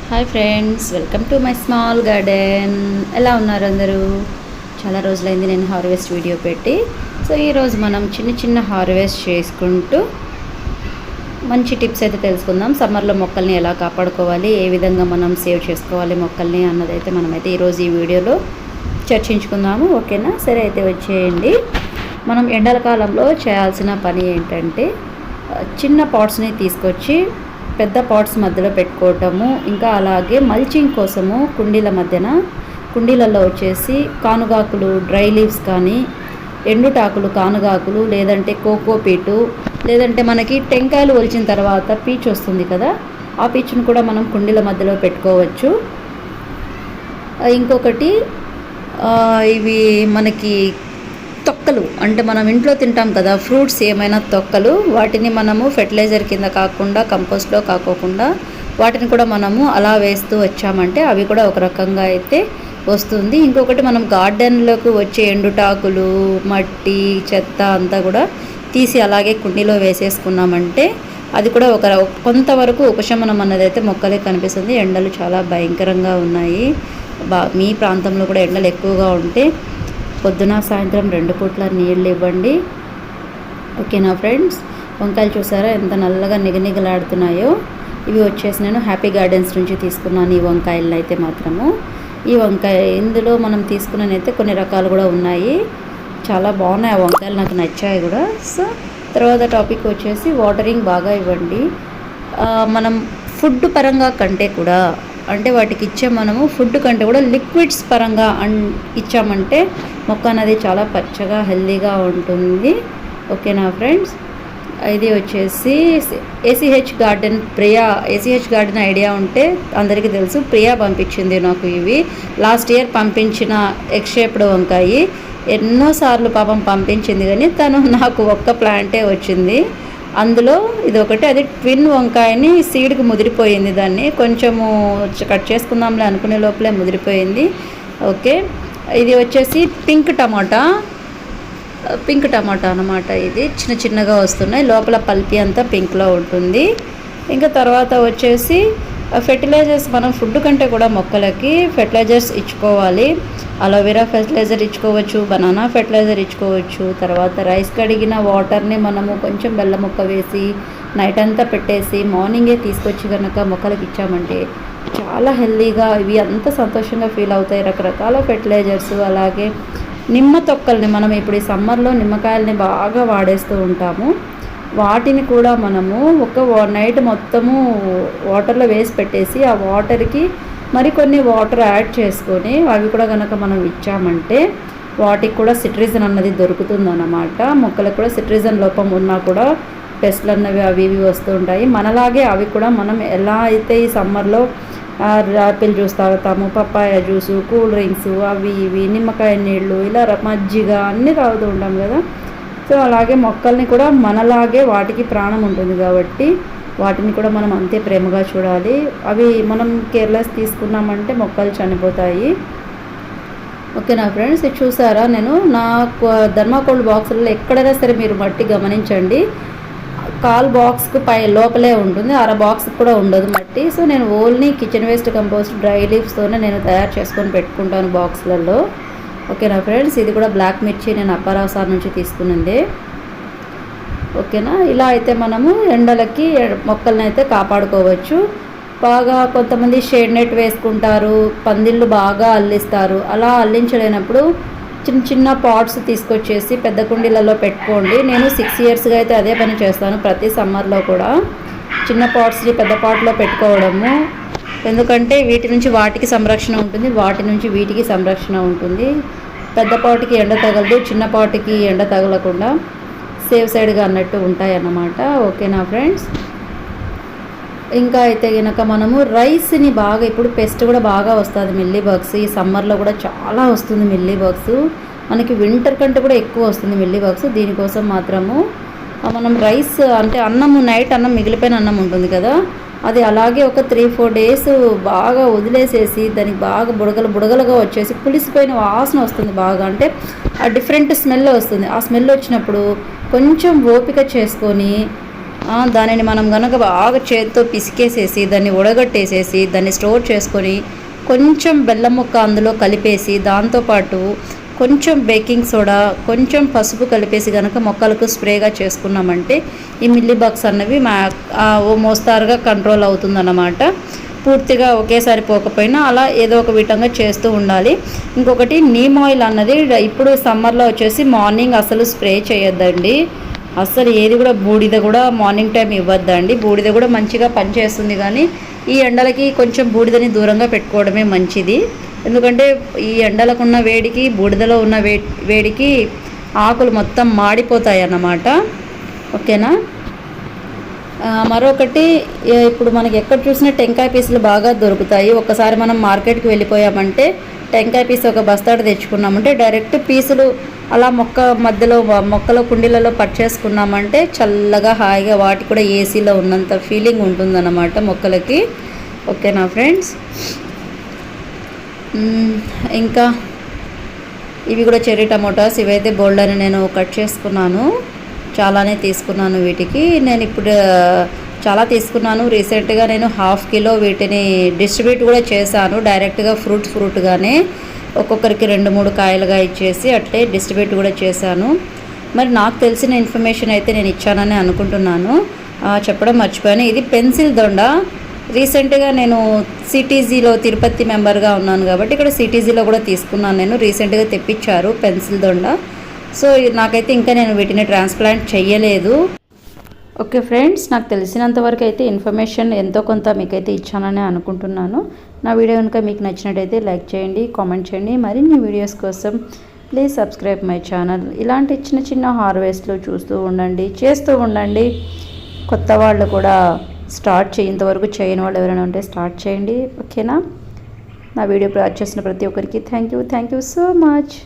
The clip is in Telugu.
Hi friends, welcome to my small garden. ఎలా ఉన్నారు అందరూ? చాలా రోజులైంది నేను హార్వెస్ట్ వీడియో పెట్టి. సో ఈరోజు మనం చిన్న చిన్న హార్వెస్ట్ చేసుకుంటూ మంచి టిప్స్ అయితే తెలుసుకుందాం. సమ్మర్లో మొక్కల్ని ఎలా కాపాడుకోవాలి, ఏ విధంగా మనం సేవ్ చేసుకోవాలి మొక్కల్ని అన్నదైతే మనమైతే ఈరోజు ఈ వీడియోలో చర్చించుకుందాము. ఓకేనా? సరే, అయితే వచ్చేయండి. మనం ఎండాకాలంలో చేయాల్సిన పని ఏంటంటే చిన్న పాట్స్ని తీసుకొచ్చి పెద్ద పాట్స్ మధ్యలో పెట్టుకోవటము, ఇంకా అలాగే మల్చింగ్ కోసము కుండీలలో వచ్చేసి కానుగాకులు, డ్రై లీవ్స్ కానీ ఎండుటాకులు, కానుగాకులు, లేదంటే కోకోపీటు, లేదంటే మనకి టెంకాయలు ఒలిచిన తర్వాత పీచు వస్తుంది కదా, ఆ పీచును కూడా మనం కుండీల మధ్యలో పెట్టుకోవచ్చు. ఇంకొకటి ఇవి మనకి తొక్కలు, అంటే మనం ఇంట్లో తింటాం కదా ఫ్రూట్స్, ఏమైనా తొక్కలు, వాటిని మనము ఫెర్టిలైజర్ కింద కాకుండా, కంపోస్ట్లో కాకోకుండా వాటిని కూడా మనము అలా వేస్తూ వచ్చామంటే అవి కూడా ఒక రకంగా అయితే వస్తుంది. ఇంకొకటి, మనం గార్డెన్లోకి వచ్చే ఎండుటాకులు, మట్టి, చెత్త అంతా కూడా తీసి అలాగే కుండీలో వేసేసుకున్నామంటే అది కూడా కొంతవరకు ఉపశమనం అన్నదైతే మొక్కలే కనిపిస్తుంది. ఎండలు చాలా భయంకరంగా ఉన్నాయి. మీ ప్రాంతంలో కూడా ఎండలు ఎక్కువగా ఉంటే పొద్దున సాయంత్రం 2 పూట్ల నీళ్ళు ఇవ్వండి. ఓకేనా ఫ్రెండ్స్? వంకాయలు చూసారా ఎంత నల్లగా నిగనిగలాడుతున్నాయో. ఇవి వచ్చేసి నేను హ్యాపీ గార్డెన్స్ నుంచి తీసుకున్నాను ఈ వంకాయలను అయితే మాత్రము. ఈ వంకాయ ఇందులో మనం తీసుకున్ననైతే కొన్ని రకాలు కూడా ఉన్నాయి. చాలా బాగున్నాయి ఆ వంకాయలు, నాకు నచ్చాయి కూడా. సో తర్వాత టాపిక్ వచ్చేసి వాటరింగ్ బాగా ఇవ్వండి. మనం ఫుడ్ పరంగా కంటే కూడా, అంటే వాటికి ఇచ్చే మనము ఫుడ్ కంటే కూడా లిక్విడ్స్ పరంగా ఇచ్చామంటే మొక్క అనేది చాలా పచ్చగా హెల్దీగా ఉంటుంది. ఓకేనా ఫ్రెండ్స్? ఇది వచ్చేసి ఏసీహెచ్ గార్డెన్ ఐడియా ఉంటే అందరికీ తెలుసు. ప్రియా పంపించింది నాకు ఇవి. లాస్ట్ ఇయర్ పంపించిన ఎగ్ షేప్డ్ వంకాయ ఎన్నోసార్లు పాపం పంపించింది, కానీ తను నాకు ఒక్క ప్లాంటే వచ్చింది. అందులో ఇది ఒకటి, అది ట్విన్ వంకాయని సీడ్కి ముదిరిపోయింది. దాన్ని కొంచెము కట్ చేసుకుందాంలే అనుకునే లోపలే ముదిరిపోయింది. ఓకే, ఇది వచ్చేసి పింక్ టమాటా అన్నమాట. ఇది చిన్న చిన్నగా వస్తున్నాయి, లోపల పల్పి అంతా పింక్లో ఉంటుంది. ఇంకా తర్వాత వచ్చేసి ఫెర్టిలైజర్స్, మనం ఫుడ్ కంటే కూడా మొక్కలకి ఫెర్టిలైజర్స్ ఇచ్చుకోవాలి. అలోవెరా ఫెర్టిలైజర్ ఇచ్చుకోవచ్చు, బనానా ఫెర్టిలైజర్ ఇచ్చుకోవచ్చు. తర్వాత రైస్ కడిగిన వాటర్ని మనము కొంచెం బెల్లం ముక్క వేసి నైట్ అంతా పెట్టేసి మార్నింగే తీసుకొచ్చి కనుక మొక్కలకి ఇచ్చామంటే చాలా హెల్తీగా ఇవి అంత సంతోషంగా ఫీల్ అవుతాయి. రకరకాల ఫెర్టిలైజర్స్. అలాగే నిమ్మ తొక్కల్ని మనం ఇప్పుడు ఈ సమ్మర్లో నిమ్మకాయలని బాగా వాడేస్తూ ఉంటాము. వాటిని కూడా మనము నైట్ మొత్తము వాటర్లో వేసి పెట్టేసి ఆ వాటర్కి మరికొన్ని వాటర్ యాడ్ చేసుకొని అవి కూడా కనుక మనం ఇచ్చామంటే వాటికి కూడా సిట్రిజన్ అన్నది దొరుకుతుందన్నమాట. మొక్కలకు కూడా సిట్రిజన్ లోపం ఉన్నా కూడా పెస్ట్లు అన్నవి అవి ఇవి వస్తూ ఉంటాయి. మనలాగే అవి కూడా మనం ఎలా అయితే ఈ సమ్మర్లో యాపిల్ జ్యూస్ తాగుతాము, పప్పాయ జ్యూసు, కూల్ డ్రింక్స్, అవి ఇవి, నిమ్మకాయ నీళ్ళు, ఇలా మజ్జిగ అన్నీ తాగుతూ ఉంటాం కదా. సో అలాగే మొక్కల్ని కూడా మనలాగే వాటికి ప్రాణం ఉంటుంది కాబట్టి వాటిని కూడా మనం అంతే ప్రేమగా చూడాలి. అవి మనం కేర్లెస్ తీసుకున్నామంటే మొక్కలు చనిపోతాయి. ఓకేనా ఫ్రెండ్స్? ఇది చూసారా, నేను నా థర్మాకోల్ బాక్సులలో ఎక్కడైనా సరే మీరు మట్టి గమనించండి, కాల్ బాక్స్కు లోపలే ఉంటుంది, అర బాక్స్ కూడా ఉండదు మట్టి. సో నేను only kitchen waste compost dry లీవ్స్తోనే నేను తయారు చేసుకొని పెట్టుకుంటాను బాక్స్లలో. ఓకేనా ఫ్రెండ్స్? ఇది కూడా బ్లాక్ మిర్చి నేను అప్పారావు సార్ నుంచి తీసుకున్నది. ఓకేనా? ఇలా అయితే మనము ఎండలకి మొక్కల్ని అయితే కాపాడుకోవచ్చు. బాగా కొంతమంది షేడ్ నెట్ వేసుకుంటారు, పందిళ్ళు బాగా అల్లిస్తారు. అలా అల్లించలేనప్పుడు చిన్న చిన్న పాట్స్ తీసుకొచ్చేసి పెద్ద కుండీలలో పెట్టుకోండి. నేను 6 ఇయర్స్గా అయితే అదే పని చేస్తాను. ప్రతి సమ్మర్లో కూడా చిన్న పాట్స్ని పెద్ద పాట్లో పెట్టుకోవడము. ఎందుకంటే వీటి నుంచి వాటికి సంరక్షణ ఉంటుంది, వాటి నుంచి వీటికి సంరక్షణ ఉంటుంది. పెద్ద పాటుకి ఎండ తగలదు, చిన్న పాటుకి ఎండ తగలకుండా సేఫ్ సైడ్గా అన్నట్టు ఉంటాయి అన్నమాట. ఓకేనా ఫ్రెండ్స్? ఇంకా అయితే కనుక మనము రైస్ని బాగా, ఇప్పుడు పెస్ట్ కూడా బాగా వస్తుంది మిల్లీ బగ్స్. ఈ సమ్మర్లో కూడా చాలా వస్తుంది మిల్లీ బగ్స్. మనకి వింటర్ కంటే కూడా ఎక్కువ వస్తుంది మిల్లీ బగ్స్. దీనికోసం మాత్రము మనం రైస్, అంటే అన్నము, నైట్ అన్నం మిగిలిపోయిన అన్నం ఉంటుంది కదా, అది అలాగే ఒక 3-4 డేస్ బాగా వదిలేసేసి దానికి బాగా బుడగలుగా వచ్చేసి పులిసిపోయిన వాసన వస్తుంది బాగా, అంటే ఆ డిఫరెంట్ స్మెల్ వస్తుంది. ఆ స్మెల్ వచ్చినప్పుడు కొంచెం ఓపిక చేసుకొని దానిని మనం కనుక బాగా చేతితో పిసికేసేసి దాన్ని ఉడగట్టేసేసి దాన్ని స్టోర్ చేసుకొని కొంచెం బెల్లం ముక్క అందులో కలిపేసి దాంతోపాటు కొంచెం బేకింగ్ సోడా కొంచెం పసుపు కలిపేసి కనుక మొక్కలకు స్ప్రేగా చేసుకున్నామంటే ఈ మిల్లీ బగ్స్ అన్నవి ఓ మోస్తారుగా కంట్రోల్ అవుతుందన్నమాట. పూర్తిగా ఒకేసారి పోకపోయినా అలా ఏదో ఒక విధంగా చేస్తూ ఉండాలి. ఇంకొకటి నీమ్ ఆయిల్ అన్నది ఇప్పుడు సమ్మర్లో వచ్చేసి మార్నింగ్ అసలు స్ప్రే చేయొద్దండి. అస్సలు ఏది కూడా బూడిద కూడా మార్నింగ్ టైం ఇవ్వద్దండి. బూడిద కూడా మంచిగా పనిచేస్తుంది, కానీ ఈ ఎండలకి కొంచెం బూడిదని దూరంగా పెట్టుకోవడమే మంచిది. ఎందుకంటే ఈ ఎండలకు ఉన్న వేడికి బూడిదలో ఉన్న వేడికి ఆకులు మొత్తం మాడిపోతాయి అన్నమాట. ఓకేనా. మరొకటి, ఇప్పుడు మనకి ఎక్కడ చూసినా టెంకాయ పీసులు బాగా దొరుకుతాయి. ఒకసారి మనం మార్కెట్కి వెళ్ళిపోయామంటే టెంకాయ పీసు ఒక బస్తాడు తెచ్చుకున్నామంటే డైరెక్ట్ పీసులు అలా మొక్కలో కుండీలలో పట్టేసుకున్నామంటే చల్లగా హాయిగా వాటి కూడా ఏసీలో ఉన్నంత ఫీలింగ్ ఉంటుందన్నమాట మొక్కలకి. ఓకేనా ఫ్రెండ్స్. ఇంకా ఇవి కూడా చెర్రీ టమోటాస్, ఇవైతే బోల్డ్ అని నేను కట్ చేసుకున్నాను. చాలానే తీసుకున్నాను వీటికి. నేను ఇప్పుడు చాలా తీసుకున్నాను. రీసెంట్గా నేను 1/2 కిలో వీటిని డిస్ట్రిబ్యూట్ కూడా చేశాను. డైరెక్ట్గా ఫ్రూట్గానే ఒక్కొక్కరికి 2-3 కాయలుగా ఇచ్చేసి అట్లే డిస్ట్రిబ్యూట్ కూడా చేశాను. మరి నాకు తెలిసిన ఇన్ఫర్మేషన్ అయితే నేను ఇచ్చానని అనుకుంటున్నాను. చెప్పడం మర్చిపోయాను. ఇది పెన్సిల్ దొండ. రీసెంట్గా నేను సిటీజీలో తిరుపతి మెంబర్గా ఉన్నాను కాబట్టి ఇక్కడ సిటీజీలో కూడా తీసుకున్నాను. నేను రీసెంట్గా తెప్పించారు పెన్సిల్ దొండ. సో నాకైతే ఇంకా నేను వీటిని ట్రాన్స్ప్లాంట్ చేయలేదు. ఓకే ఫ్రెండ్స్, నాకు తెలిసినంతవరకు అయితే ఇన్ఫర్మేషన్ ఎంతో కొంత మీకైతే ఇచ్చానని అనుకుంటున్నాను. నా వీడియో కనుక మీకు నచ్చినట్టయితే లైక్ చేయండి, కామెంట్ చేయండి. మరిన్ని వీడియోస్ కోసం ప్లీజ్ సబ్స్క్రైబ్ మై ఛానల్. ఇలాంటి చిన్న చిన్న హార్వెస్ట్లు చూస్తూ ఉండండి, చేస్తూ ఉండండి. కొత్త వాళ్ళు కూడా స్టార్ట్ ఇంతవరకు చేయని వాళ్ళు ఎవరైనా ఉంటే స్టార్ట్ చేయండి. ఓకేనా. నా వీడియో చేసిన ప్రతి ఒక్కరికి థ్యాంక్ యూ సో మచ్.